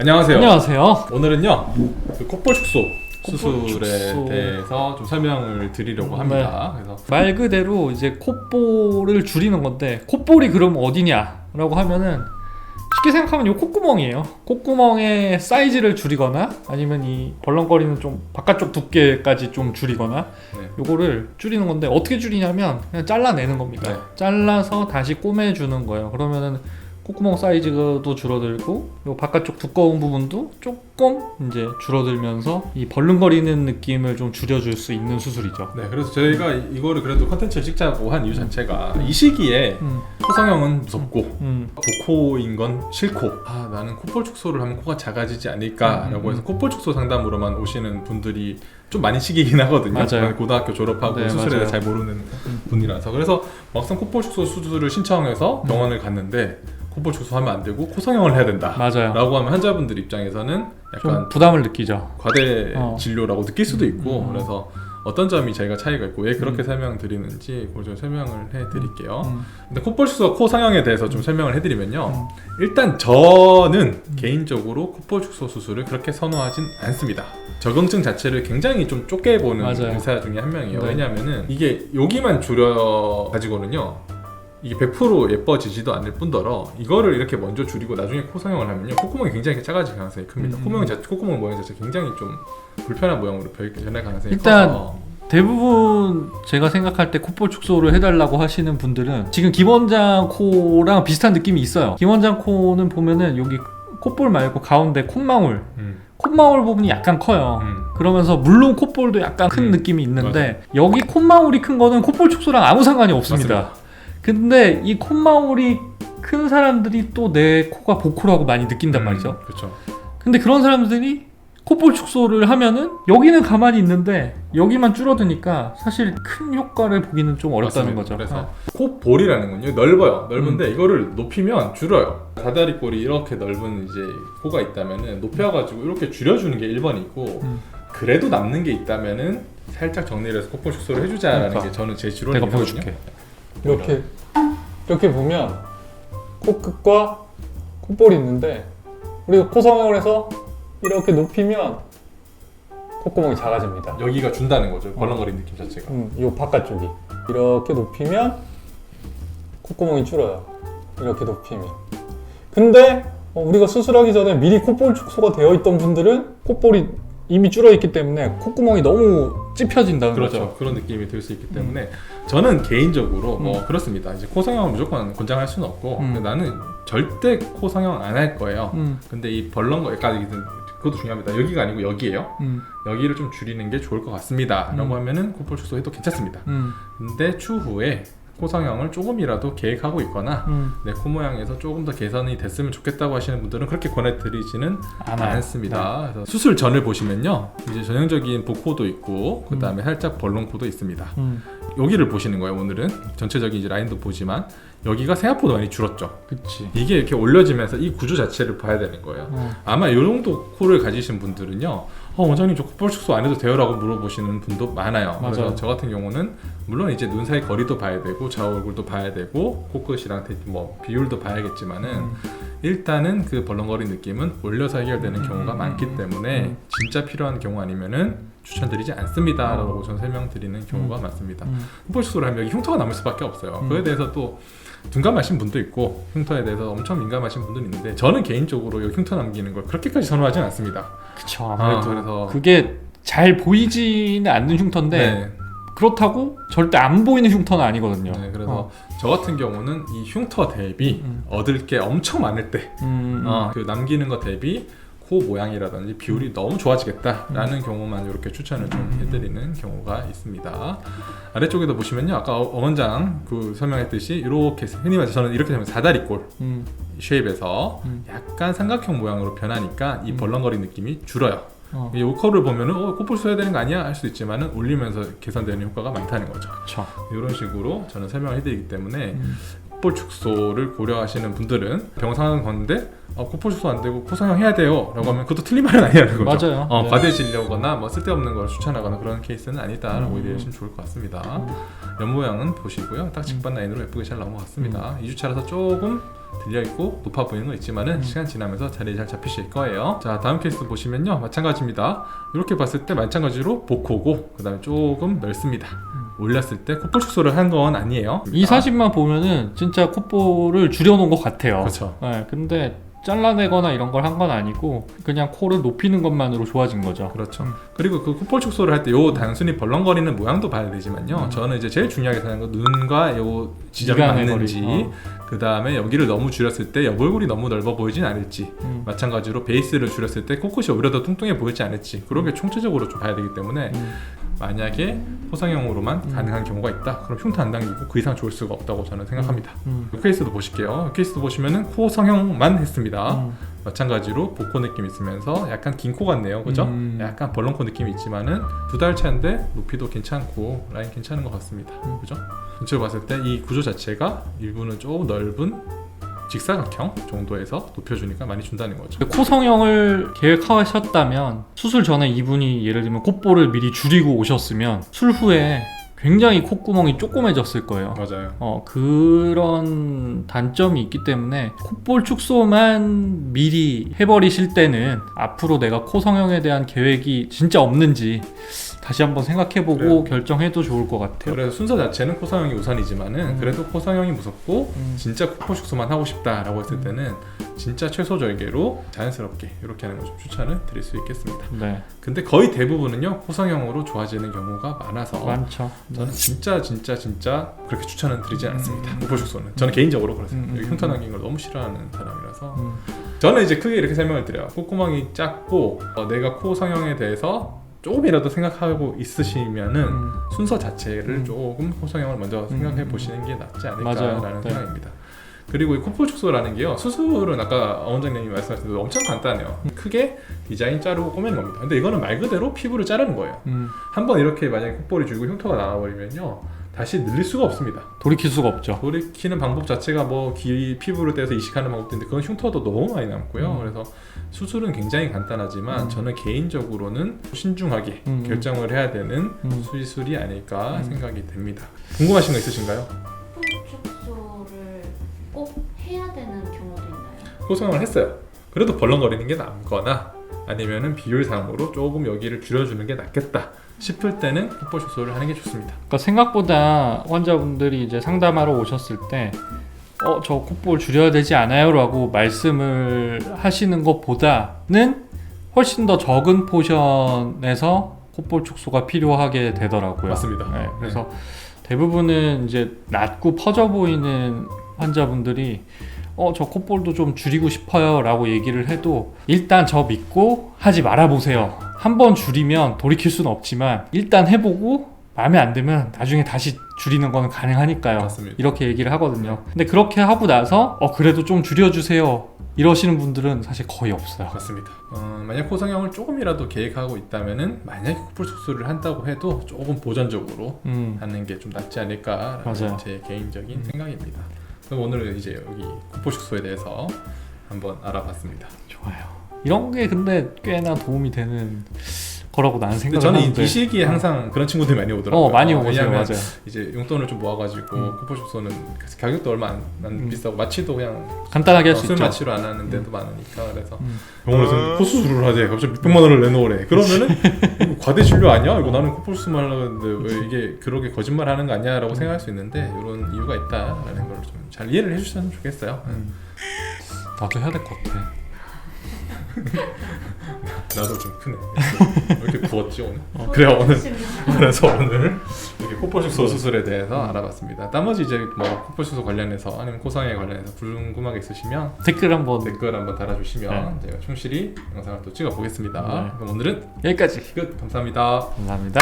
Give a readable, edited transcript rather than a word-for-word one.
안녕하세요. 안녕하세요. 오늘은요 그 콧볼 축소 수술에 대해서 좀 설명을 드리려고 합니다. 그래서 말 그대로 이제 콧볼을 줄이는 건데, 콧볼이 그럼 어디냐라고 하면은 쉽게 생각하면 이 콧구멍이에요. 콧구멍의 사이즈를 줄이거나 아니면 이 벌렁거리는 좀 바깥쪽 두께까지 좀 줄이거나 네. 요거를 줄이는 건데, 어떻게 줄이냐면 그냥 잘라내는 겁니다. 네. 잘라서 다시 꼬매주는 거예요. 그러면은 콧구멍 사이즈도 줄어들고 요 바깥쪽 두꺼운 부분도 조금 이제 줄어들면서 이 벌렁거리는 느낌을 좀 줄여줄 수 있는 수술이죠. 네, 그래서 저희가 이거를 그래도 컨텐츠를 찍자고 한 이유 자체가 이 시기에 코성형은 무섭고 보코인 건 싫고, 나는 콧볼 축소를 하면 코가 작아지지 않을까라고 해서 콧볼 축소 상담으로만 오시는 분들이 좀 많이 시기긴 하거든요. 맞아요. 고등학교 졸업하고 네, 수술에 맞아요. 잘 모르는 분이라서. 그래서 막상 콧볼 축소 수술을 신청해서 병원을 갔는데 콧볼 축소하면 안 되고 코성형을 해야 된다 맞아요. 라고 하면 환자분들 입장에서는 좀 약간 부담을 느끼죠. 과대 진료라고 느낄 수도 있고, 그래서 어떤 점이 저희가 차이가 있고 왜 그렇게 설명드리는지 그걸 좀 설명을 해드릴게요. 근데 콧볼 축소 코성형에 대해서 좀 설명을 해드리면요, 일단 저는 개인적으로 콧볼 축소 수술을 그렇게 선호하진 않습니다. 적응증 자체를 굉장히 좀 좁게 보는 맞아요. 의사 중에 한 명이에요. 네. 왜냐하면은 이게 여기만 줄여 가지고는요 이게 100% 예뻐지지도 않을 뿐더러 이거를 이렇게 먼저 줄이고 나중에 코성형을 하면요 콧구멍이 굉장히 작아질 가능성이 큽니다. 콧구멍 모양 자체 굉장히 좀 불편한 모양으로 변할 가능성이 일단 커서. 대부분 제가 생각할 때 콧볼 축소를 해달라고 하시는 분들은 지금 김원장 코랑 비슷한 느낌이 있어요. 김원장 코는 보면은 여기 콧볼 말고 가운데 콧망울 콧망울 부분이 약간 커요. 그러면서 물론 콧볼도 약간 큰 느낌이 있는데 여기 콧망울이 큰 거는 콧볼 축소랑 아무 상관이 없습니다. 맞습니다. 근데 이 콧망울이 큰 사람들이 또 내 코가 보코라고 많이 느낀단 말이죠. 그렇죠. 근데 그런 사람들이 콧볼 축소를 하면은 여기는 가만히 있는데 여기만 줄어드니까 사실 큰 효과를 보기는 좀 어렵다는 맞습니다. 거죠. 그래서 콧볼이라는 건요 넓어요. 넓은데 이거를 높이면 줄어요. 다다리꼴이 이렇게 넓은 이제 코가 있다면은 높여가지고 이렇게 줄여주는 게 1번이고 그래도 남는 게 있다면은 살짝 정리를 해서 콧볼 축소를 해주자라는 그러니까. 게 저는 제 내가 지론이거든요. 보여줄게. 이렇게 보면 코끝과 콧볼이 있는데 우리가 코성형을 해서 이렇게 높이면 콧구멍이 작아집니다. 여기가 준다는 거죠. 벌렁거리는 느낌 자체가. 이 바깥쪽이 이렇게 높이면 콧구멍이 줄어요. 이렇게 높이면. 근데 우리가 수술하기 전에 미리 콧볼 축소가 되어 있던 분들은 콧볼이 이미 줄어 있기 때문에 콧구멍이 너무 찝혀진다는 그렇죠. 거죠. 그런 느낌이 들 수 있기 때문에 저는 개인적으로 그렇습니다. 이제 코성형은 무조건 권장할 수는 없고 근데 나는 절대 코성형 안 할 거예요. 근데 이 벌렁거리까지 그것도 중요합니다. 여기가 아니고 여기예요. 여기를 좀 줄이는 게 좋을 것 같습니다. 라고 하면은 콧볼 축소해도 괜찮습니다. 근데 추후에 코성형을 조금이라도 계획하고 있거나 내 코 모양에서 조금 더 개선이 됐으면 좋겠다고 하시는 분들은 그렇게 권해드리지는 않습니다. 그래서 수술 전을 보시면요 이제 전형적인 보코도 있고 그 다음에 살짝 벌렁코도 있습니다. 여기를 보시는 거예요. 오늘은 전체적인 이제 라인도 보지만 여기가 생각보다 많이 줄었죠. 그치. 이게 이렇게 올려지면서 이 구조 자체를 봐야 되는 거예요. 아마 이 정도 코를 가지신 분들은요 원장님 저 콧볼 축소 안 해도 돼요? 라고 물어보시는 분도 많아요. 맞아요. 그래서 저 같은 경우는 물론 이제 눈 사이 거리도 봐야 되고 좌우 얼굴도 봐야 되고 코끝이랑 뭐 비율도 봐야겠지만은 일단은 그 벌렁거리는 느낌은 올려서 해결되는 경우가 많기 때문에 진짜 필요한 경우 아니면은 추천드리지 않습니다 라고 저는 설명드리는 경우가 많습니다. 콧볼 축소를 하면 여기 흉터가 남을 수밖에 없어요. 그에 대해서 또 둔감하신 분도 있고 흉터에 대해서 엄청 민감하신 분도 있는데 저는 개인적으로 이 흉터 남기는 걸 그렇게까지 선호하지는 않습니다. 그쵸. 아무래도 그래서 그게 잘 보이지는 않는 흉터인데 네. 그렇다고 절대 안 보이는 흉터는 아니거든요. 네, 그래서 저 같은 경우는 이 흉터 대비 얻을 게 엄청 많을 때 그 남기는 것 대비 코 모양이라든지 비율이 너무 좋아지겠다라는 경우만 이렇게 추천을 좀 해드리는 경우가 있습니다. 아래쪽에도 보시면요 아까 원장 그 설명했듯이 이렇게 흔히 말해서 저는 이렇게 되면 사다리꼴 쉐입에서 약간 삼각형 모양으로 변하니까 이 벌렁거리는 느낌이 줄어요. 이 코를 보면은 콧볼 써야 되는 거 아니야? 할 수도 있지만은 올리면서 개선되는 효과가 많다는 거죠. 그쵸. 이런 식으로 저는 설명을 해드리기 때문에 콧볼 축소를 고려하시는 분들은 병원 상황은 건데 콧볼 축소 안 되고 코 성형 해야 돼요 라고 하면 그것도 틀린 말은 아니라는 거죠. 맞아요. 네. 과대지려거나 뭐 쓸데없는 걸 추천하거나 그런 케이스는 아니다라고 이해하시면 좋을 것 같습니다. 옆 모양은 보시고요. 딱 직반 라인으로 예쁘게 잘 나온 것 같습니다. 2주차라서 조금 들려있고 높아 보이는 건 있지만은 시간 지나면서 자리에 잘 잡히실 거예요. 자, 다음 케이스 보시면요, 마찬가지입니다. 이렇게 봤을 때 마찬가지로 복코고 그 다음에 조금 넓습니다. 올렸을 때 콧볼 축소를 한 건 아니에요. 이 사진만 보면은 진짜 콧볼을 줄여놓은 것 같아요. 그렇죠. 네, 근데 잘라내거나 이런 걸 한 건 아니고 그냥 코를 높이는 것만으로 좋아진 거죠. 그렇죠. 그리고 그 콧볼 축소를 할 때 요 단순히 벌렁거리는 모양도 봐야 되지만요. 저는 이제 제일 중요하게 생각하는 건 눈과 요 지점이 미간의 맞는지, 거리. 그 다음에 여기를 너무 줄였을 때 옆 얼굴이 너무 넓어 보이진 않을지, 마찬가지로 베이스를 줄였을 때 코끝이 오히려 더 뚱뚱해 보이지 않을지, 그런 게 총체적으로 좀 봐야 되기 때문에 만약에 포상형으로만 가능한 경우가 있다, 그럼 흉터 안 당기고 그 이상 좋을 수가 없다고 저는 생각합니다. 이 케이스도 보실게요. 이 케이스도 보시면은 코 성형만 했습니다. 마찬가지로 복코 느낌 있으면서 약간 긴 코 같네요, 그죠? 약간 벌렁코 느낌이 있지만은 2달 차인데 높이도 괜찮고 라인 괜찮은 것 같습니다, 그죠? 전체로 봤을 때 이 구조 자체가 일부는 조금 넓은 직사각형 정도에서 높여주니까 많이 준다는 거죠. 코 성형을 계획하셨다면 수술 전에 이분이 예를 들면 콧볼을 미리 줄이고 오셨으면 술 후에 굉장히 콧구멍이 조그매졌을 거예요. 맞아요. 그런 단점이 있기 때문에 콧볼 축소만 미리 해버리실 때는 앞으로 내가 코 성형에 대한 계획이 진짜 없는지 다시 한번 생각해보고 그래요. 결정해도 좋을 것 같아요. 그래서 순서 자체는 코 성형이 우선이지만은 그래도 코 성형이 무섭고 진짜 콧볼 축소만 하고 싶다라고 했을 때는 진짜 최소절개로 자연스럽게 이렇게 하는 걸 좀 추천을 드릴 수 있겠습니다. 네, 근데 거의 대부분은요 코 성형으로 좋아지는 경우가 많아서 많죠. 저는 진짜 그렇게 추천은 드리지 않습니다. 콧볼 축소는 저는 개인적으로 그렇습니다. 여기 흉터 남긴 걸 너무 싫어하는 사람이라서 저는 이제 크게 이렇게 설명을 드려요. 콧구멍이 작고 내가 코 성형에 대해서 조금이라도 생각하고 있으시면은 순서 자체를 조금 코 성형을 먼저 생각해 보시는 게 낫지 않을까라는 맞아요. 네. 생각입니다. 그리고 이 콧볼 축소라는 게요, 수술은 아까 원장님이 말씀하신 대로 엄청 간단해요. 크게 디자인 자르고 꼬매는 겁니다. 근데 이거는 말 그대로 피부를 자르는 거예요. 한번 이렇게 만약에 콧볼이 줄고 흉터가 나와버리면요 다시 늘릴 수가 없습니다. 돌이킬 수가 없죠. 돌이키는 방법 자체가 뭐 피부를 떼서 이식하는 방법도 있는데 그건 흉터도 너무 많이 남고요. 그래서 수술은 굉장히 간단하지만 저는 개인적으로는 신중하게 결정을 해야 되는 수술이 아닐까 생각이 됩니다. 궁금하신 거 있으신가요? 축소를 꼭 해야 되는 경우도 있나요? 코 성형을 했어요. 그래도 벌렁거리는 게 남거나 아니면은 비율상으로 조금 여기를 줄여주는 게 낫겠다 싶을 때는 콧볼 축소를 하는 게 좋습니다. 그러니까 생각보다 환자분들이 이제 상담하러 오셨을 때 저 콧볼 줄여야 되지 않아요? 라고 말씀을 하시는 것보다는 훨씬 더 적은 포션에서 콧볼 축소가 필요하게 되더라고요. 맞습니다. 네, 그래서 대부분은 이제 낮고 퍼져 보이는 환자분들이 저 콧볼도 좀 줄이고 싶어요 라고 얘기를 해도 일단 저 믿고 하지 말아보세요. 한번 줄이면 돌이킬 수는 없지만 일단 해보고 마음에 안 들면 나중에 다시 줄이는 거는 가능하니까요. 맞습니다. 이렇게 얘기를 하거든요. 근데 그렇게 하고 나서 그래도 좀 줄여주세요 이러시는 분들은 사실 거의 없어요. 맞습니다. 만약 코 성형을 조금이라도 계획하고 있다면은 만약에 콧볼 축소를 한다고 해도 조금 보전적으로 하는 게 좀 낫지 않을까라는 맞아요. 제 개인적인 생각입니다. 그럼 오늘은 이제 여기 콧볼 축소에 대해서 한번 알아봤습니다. 좋아요. 이런 게 근데 꽤나 도움이 되는 거라고 나는 근데 생각을 저는 하는데 이 시기에 항상 그런 친구들이 많이 오더라고요. 많이 오세요. 왜냐하면 맞아요. 이제 용돈을 좀 모아가지고 콧볼 축소는 가격도 얼마 안 비싸고 마취도 그냥 간단하게 할 수 술 있죠. 마취로 안 하는 데도 많으니까 그래서 병원에서 코 수술을 하재 갑자기 600만 원을 내놓으래. 그러면은 이거 과대 진료 아니야? 이거 나는 콧볼 수술만 하려고 했는데 왜 이게 그렇게 거짓말 하는 거 아니야? 라고 생각할 수 있는데 이런 이유가 있다라는 걸 좀 잘 이해를 해주셨으면 좋겠어요. 나도 해야 될 것 같아. 나도 좀 크네. 왜 이렇게 부었지 오늘? 그래요 오늘. 그래서 오늘 이렇게 콧볼 축소 수술에 대해서 알아봤습니다. 나머지 이제 뭐 콧볼 축소 관련해서 아니면 코성형에 관련해서 궁금한 게 있으시면 댓글 한번 댓글 한번 달아주시면 제가 충실히 영상을 또 찍어 보겠습니다. 네. 그럼 오늘은 여기까지. 끝. 감사합니다. 감사합니다.